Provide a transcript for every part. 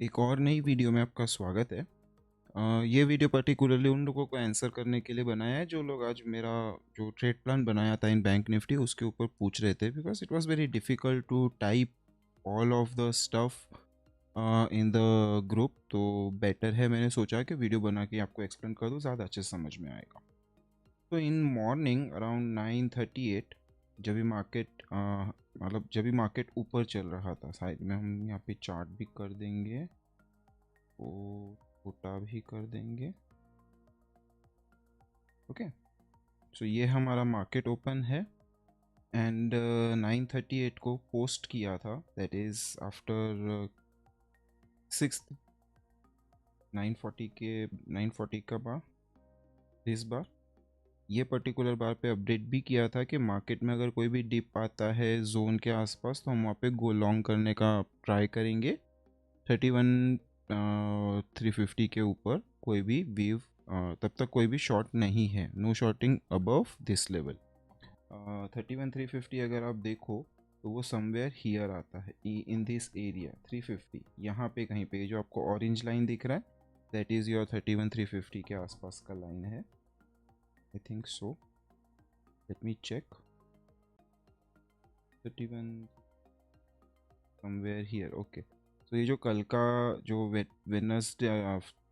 एक और नई वीडियो में आपका स्वागत है। ये वीडियो पर्टिकुलरली उन लोगों को आंसर करने के लिए बनाया है जो लोग आज मेरा जो ट्रेड प्लान बनाया था इन बैंक निफ्टी उसके ऊपर पूछ रहे थे, because it was very difficult to type all of the stuff in the group. तो बेटर है, मैंने सोचा कि वीडियो बना के आपको एक्सप्लेन कर दूँ, ज़्यादा अच्छे से समझ में आएगा। तो इन मॉर्निंग अराउंड 9:38 जब भी मार्केट मतलब जब भी मार्केट ऊपर चल रहा था, साइड में हम यहाँ पे चार्ट भी कर देंगे, वो छोटा भी कर देंगे। ओके, सो ये हमारा मार्केट ओपन है एंड 9:38 को पोस्ट किया था, दैट इज़ आफ्टर 6 9:40 के 9:40 का बार इस बार ये पर्टिकुलर बार पे अपडेट भी किया था कि मार्केट में अगर कोई भी डिप आता है जोन के आसपास तो हम वहाँ पे गो लॉन्ग करने का ट्राई करेंगे। 31,350 के ऊपर कोई भी वीव तब तक कोई भी शॉर्ट नहीं है, no shorting above this level. 31,350 अगर आप देखो तो वो समवेयर हियर आता है इन दिस एरिया 350, यहाँ पे कहीं पे जो आपको ऑरेंज लाइन दिख रहा है दैट इज़ योर 31,350 के आसपास का लाइन है, I think so. Let me check. 31 somewhere here, okay. तो ये जो कल का जो Wednesday,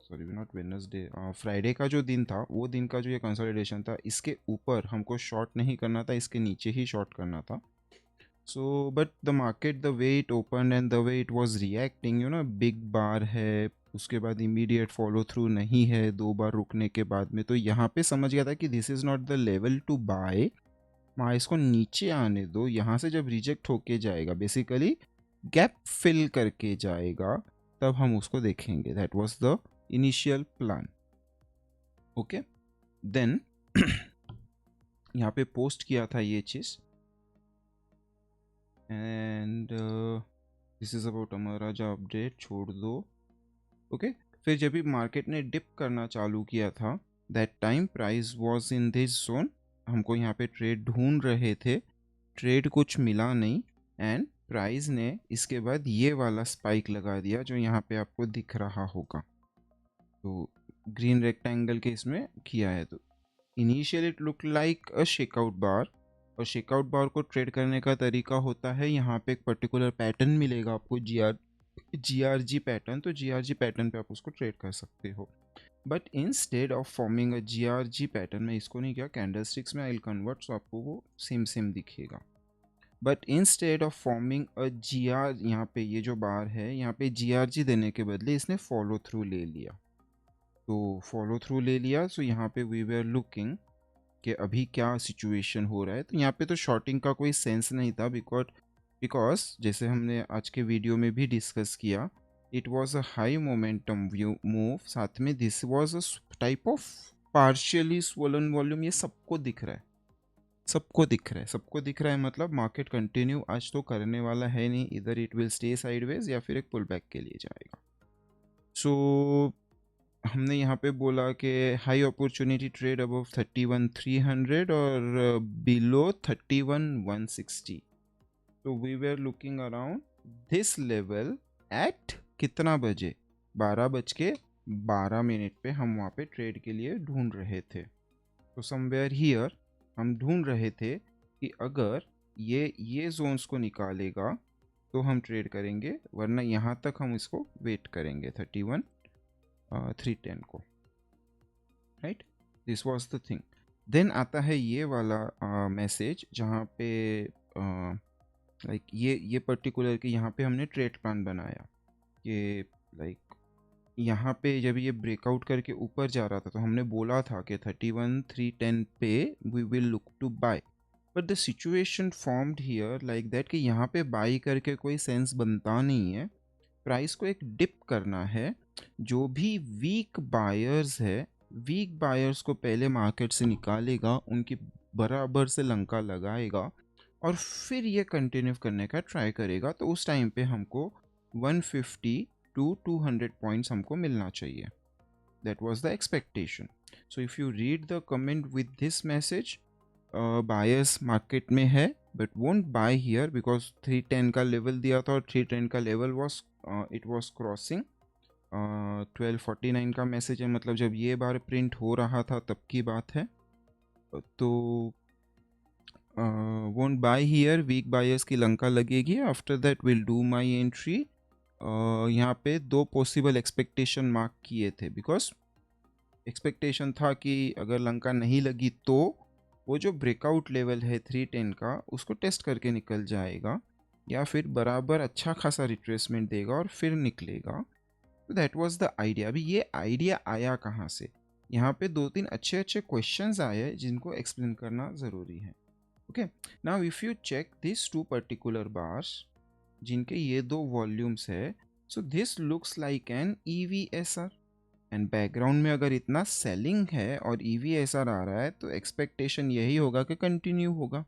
sorry not Wednesday, Friday का जो दिन था, वो दिन का जो ये कंसोलिडेशन था, इसके ऊपर हमको शॉर्ट नहीं करना था, इसके नीचे ही शॉर्ट करना था। So but the market the way it open and the way it was reacting, you know, big bar है, उसके बाद इमीडिएट फॉलो थ्रू नहीं है, 2 बार रुकने के बाद में, तो यहाँ पे समझ गया था कि this is not the level to buy. माँ इसको नीचे आने दो, यहाँ से जब रिजेक्ट होके जाएगा, बेसिकली गैप फिल करके जाएगा, तब हम उसको देखेंगे। That was the initial plan. Okay, then यहाँ पे पोस्ट किया था ये चीज़ and this is about Amara Raja update, छोड़ दो। ओके, फिर जब भी मार्केट ने डिप करना चालू किया था, that time price was in this zone. हमको यहाँ पे ट्रेड ढूंढ रहे थे, ट्रेड कुछ मिला नहीं एंड प्राइस ने इसके बाद ये वाला स्पाइक लगा दिया जो यहाँ पे आपको दिख रहा होगा। तो ग्रीन रेक्टेंगल के इसमें किया है। तो initially it look like a shakeout bar, और शेकआउट बार को ट्रेड करने का तरीका होता है, यहाँ पे एक पर्टिकुलर पैटर्न मिलेगा आपको, GRG पैटर्न। तो GRG पैटर्न पे आप उसको ट्रेड कर सकते हो। But instead of forming a GRG pattern, में इसको नहीं किया, कैंडलस्टिक्स में आई विल कन्वर्ट, सो आपको वो सेम सेम दिखेगा। But instead of forming a GR, यहाँ पे ये जो बार है, यहाँ पे GRG देने के बदले इसने फॉलो थ्रू ले लिया। तो फॉलो थ्रू ले लिया, सो यहाँ पे वी वर लुकिंग कि अभी क्या सिचुएशन हो रहा है। तो यहाँ पे तो शॉर्टिंग का कोई सेंस नहीं था, बिकॉज जैसे हमने आज के वीडियो में भी डिस्कस किया, it was a high momentum view move, साथ में this was a type of partially swollen volume. ये सबको दिख रहा है, सबको दिख रहा है, सबको दिख रहा है, मतलब मार्केट कंटिन्यू आज तो करने वाला है नहीं, इधर इट विल स्टे साइडवेज या फिर एक पुल बैक के लिए जाएगा। सो हमने यहाँ पे बोला कि हाई अपॉर्चुनिटी ट्रेड अबव 31,300 और बिलो 31,160। तो we were looking around this level at कितना बजे, 12:12 पे हम वहाँ पे ट्रेड के लिए ढूंढ रहे थे। तो समवेयर हियर हम ढूंढ रहे थे कि अगर ये जोन्स को निकालेगा तो हम ट्रेड करेंगे, वरना यहाँ तक हम इसको वेट करेंगे 31,310 को, right. This was the thing. Then आता है ये वाला मैसेज जहाँ पे लाइक ये पर्टिकुलर कि यहाँ पे हमने ट्रेड प्लान बनाया कि लाइक यहाँ पे जब ये ब्रेकआउट करके ऊपर जा रहा था तो हमने बोला था कि 31,310 पे we will look to buy. But the situation formed here like that कि यहाँ पे बाई करके कोई सेंस बनता नहीं है, प्राइस को एक डिप करना है। जो भी वीक बायर्स है, वीक बायर्स को पहले मार्केट से निकालेगा, उनकी बराबर से लंका लगाएगा और फिर ये कंटिन्यू करने का ट्राई करेगा। तो उस टाइम पे हमको 150 टू 200 पॉइंट्स हमको मिलना चाहिए। That was the expectation. So if you read the comment with this message, buyers market में है but won't buy here because 310 का लेवल दिया था और 310 का level was it was crossing 1249 का मैसेज है, मतलब जब ये बार प्रिंट हो रहा था तब की बात है। तो won't buy here, weak buyers की लंका लगेगी। After that will do my entry. यहाँ पे दो पॉसिबल एक्सपेक्टेशन मार्क किए थे, बिकॉज एक्सपेक्टेशन था कि अगर लंका नहीं लगी तो वो जो ब्रेकआउट लेवल है 310 का उसको टेस्ट करके निकल जाएगा, या फिर बराबर अच्छा खासा रिट्रेसमेंट देगा और फिर निकलेगा। तो दैट वाज द आइडिया। अभी ये आइडिया आया कहाँ से? यहाँ पे दो तीन अच्छे अच्छे क्वेश्चंस आए जिनको एक्सप्लेन करना ज़रूरी है। Okay, now if you check this two particular bars जिनके ये दो वॉल्यूम्स है, so this looks like an EVSR, and background में अगर इतना सेलिंग है और EVSR आ रहा है तो एक्सपेक्टेशन यही होगा कि कंटिन्यू होगा।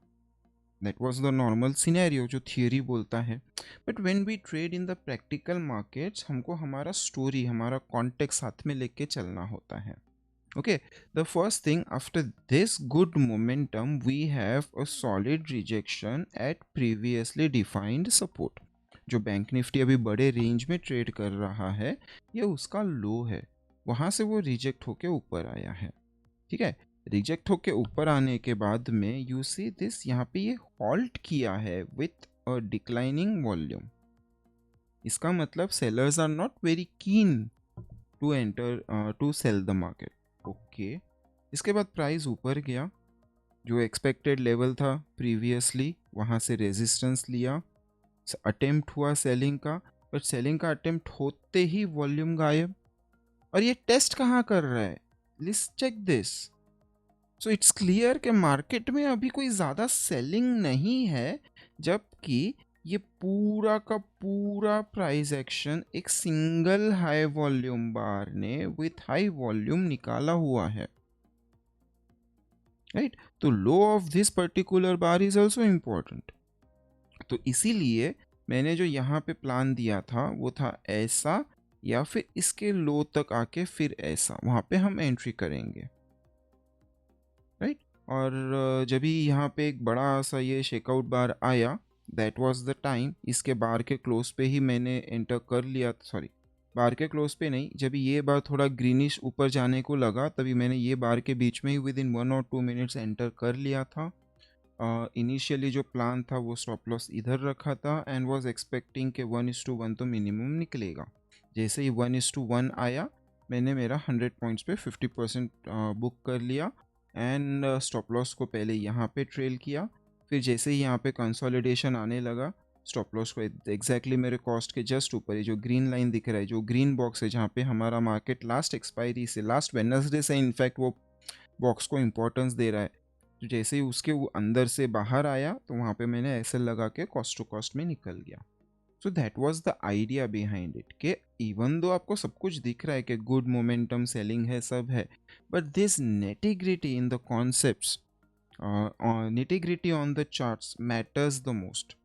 That was the normal scenario जो थियरी बोलता है। But when we trade in the practical markets, हमको हमारा स्टोरी, हमारा कॉन्टेक्स्ट साथ में लेके चलना होता है। Okay, the first thing after this good momentum, we have a solid rejection at previously defined support. जो बैंक निफ्टी अभी बड़े रेंज में ट्रेड कर रहा है, ये उसका लो है, वहाँ से वो रिजेक्ट होके ऊपर आया है। ठीक है, रिजेक्ट होके ऊपर आने के बाद में यू सी दिस, यहाँ पे ये हॉल्ट किया है विथ अ डिक्लाइनिंग वॉल्यूम। इसका मतलब sellers are not very keen to enter to sell the market. Okay, इसके बाद प्राइस ऊपर गया, जो एक्सपेक्टेड लेवल था प्रीवियसली वहाँ से रेजिस्टेंस लिया, अटेम्प्ट हुआ सेलिंग का, बट सेलिंग का अटेम्प्ट होते ही वॉल्यूम गायब। और ये टेस्ट कहाँ कर रहा है? Let's check this. So it's clear कि मार्केट में अभी कोई ज़्यादा सेलिंग नहीं है, जबकि ये पूरा का पूरा प्राइस एक्शन एक सिंगल हाई वॉल्यूम बार ने विथ हाई वॉल्यूम निकाला हुआ है, राइट? तो low of this particular bar is also important. तो इसीलिए मैंने जो यहाँ पे प्लान दिया था वो था ऐसा, या फिर इसके लो तक आके फिर ऐसा, वहाँ पे हम एंट्री करेंगे, राइट? और जब भी यहाँ पे एक बड़ा सा ये शेकआउट बार आया, दैट वाज द टाइम, इसके बार के क्लोज पे ही मैंने एंटर कर लिया, सॉरी बार के क्लोज पे नहीं, जब ये बार थोड़ा ग्रीनिश ऊपर जाने को लगा तभी मैंने ये बार के बीच में ही विद इन 1 और 2 मिनट्स एंटर कर लिया था। इनिशियली जो प्लान था वो स्टॉप लॉस इधर रखा था एंड वाज एक्सपेक्टिंग कि 1:1 तो मिनिमम निकलेगा। जैसे ही 1:1 आया, मैंने मेरा 100 पॉइंट्स पे 50% बुक कर लिया एंड स्टॉप लॉस को पहले यहाँ पे ट्रेल किया। फिर जैसे ही यहाँ पे कंसोलिडेशन आने लगा, स्टॉप लॉस को एग्जैक्टली मेरे कॉस्ट के जस्ट ऊपर ही जो ग्रीन लाइन दिख रहा है, जो ग्रीन बॉक्स है जहाँ पे हमारा मार्केट लास्ट एक्सपायरी से, लास्ट वेडनेसडे से इनफैक्ट वो बॉक्स को इम्पोर्टेंस दे रहा है, तो जैसे ही उसके वो अंदर से बाहर आया तो वहाँ पे मैंने एसएल लगा के कॉस्ट टू कॉस्ट में निकल गया। So that was the idea behind it, कि इवन दो आपको सब कुछ दिख रहा है कि गुड मोमेंटम सेलिंग है, सब है, but this integrity in the concepts, integrity on the charts matters the most.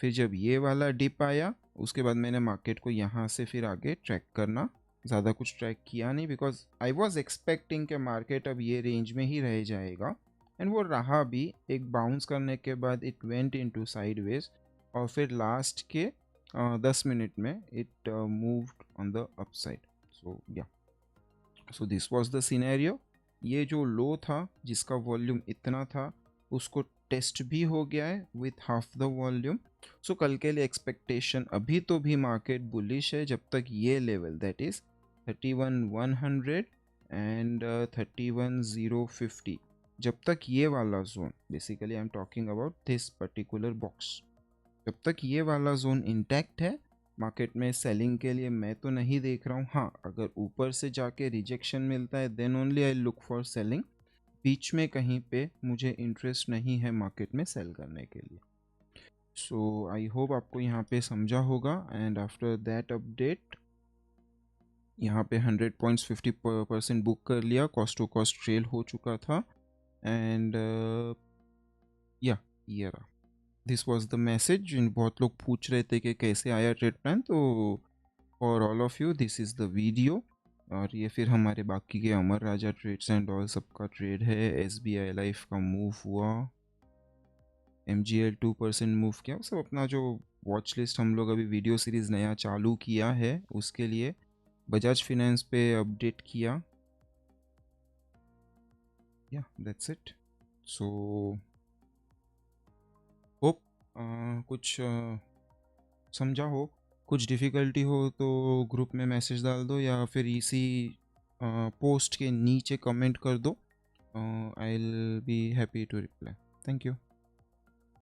फिर जब ये वाला डिप आया, उसके बाद मैंने मार्केट को यहाँ से फिर आगे ट्रैक करना, ज़्यादा कुछ ट्रैक किया नहीं, बिकॉज आई वॉज एक्सपेक्टिंग कि मार्केट अब ये रेंज में ही रह जाएगा, एंड वो रहा भी। एक बाउंस करने के बाद इट वेंट इनटू साइडवेज, और फिर लास्ट के 10 मिनट में it moved on the upside. So yeah, so this was the scenario. ये जो लो था जिसका वॉल्यूम इतना था, उसको टेस्ट भी हो गया है विथ हाफ द वॉल्यूम। सो कल के लिए एक्सपेक्टेशन अभी तो भी मार्केट बुलिश है, जब तक ये लेवल दैट इज 31,100 एंड 31,050, जब तक ये वाला zone, basically I am talking about this particular box, जब तक ये वाला जोन इंटैक्ट है, मार्केट में सेलिंग के लिए मैं तो नहीं देख रहा हूँ। हाँ, अगर ऊपर से जाके रिजेक्शन मिलता है then only I look for selling. बीच में कहीं पे मुझे इंटरेस्ट नहीं है मार्केट में सेल करने के लिए। सो आई होप आपको यहाँ पे समझा होगा। एंड आफ्टर दैट अपडेट, यहाँ पे 100 पॉइंट्स 50% बुक कर लिया, कॉस्ट टू कॉस्ट ट्रेल हो चुका था, एंड या ये रहा, दिस वॉज द मैसेज। जिन बहुत लोग पूछ रहे थे कि कैसे आया ट्रेड प्लान, तो for all of you this is the video. और ये फिर हमारे बाकी के अमर राजा ट्रेड्स एंड ऑल सबका ट्रेड है। SBI लाइफ का मूव हुआ, MGL 2% मूव किया, सब अपना जो वॉच लिस्ट हम लोग अभी वीडियो सीरीज़ नया चालू किया है उसके लिए बजाज फिनेंस पे अपडेट किया. या दैट्स इट. सो होप कुछ समझा हो. कुछ डिफ़िकल्टी हो तो ग्रुप में मैसेज डाल दो या फिर इसी पोस्ट के नीचे कमेंट कर दो. I will be happy to reply. Thank you.